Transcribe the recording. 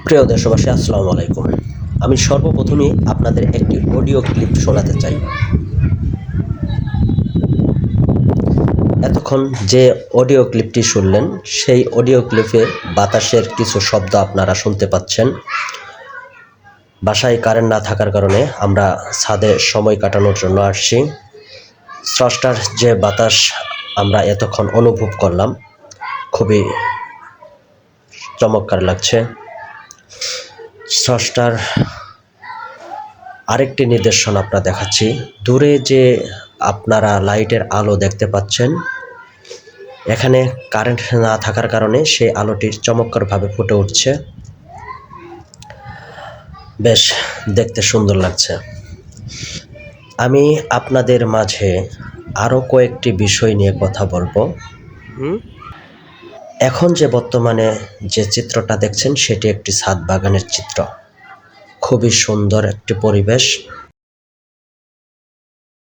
প্রিয় দেশবাসী, আসসালামু আলাইকুম। আমি সর্বপ্রথমেই আপনাদের একটি অডিও ক্লিপ শোনাতে চাই। এতক্ষণ যে অডিও ক্লিপটি শুনলেন, সেই অডিও ক্লিপে বাতাসের কিছু শব্দ আপনারা শুনতে পাচ্ছেন। বাসায় কারেন্ট না থাকার কারণে আমরা ছাদে সময় কাটানোর জন্য আসছি। স্রষ্টার যে বাতাস আমরা এতক্ষণ অনুভব করলাম, খুবই চমৎকার লাগছে। স্রষ্টার আরেকটি নিদর্শন আপনারা দেখাচ্ছি। দূরে যে আপনারা লাইটের আলো দেখতে পাচ্ছেন, এখানে কারেন্ট না থাকার কারণে সেই আলোটির চমৎকারভাবে ফুটে উঠছে। বেশ দেখতে সুন্দর লাগছে। আমি আপনাদের মাঝে আরও কয়েকটি বিষয় নিয়ে কথা বলবো। এখন যে বর্তমানে যে চিত্রটা দেখছেন, সেটি একটি ছাদ বাগানের চিত্র। খুবই সুন্দর একটি পরিবেশ।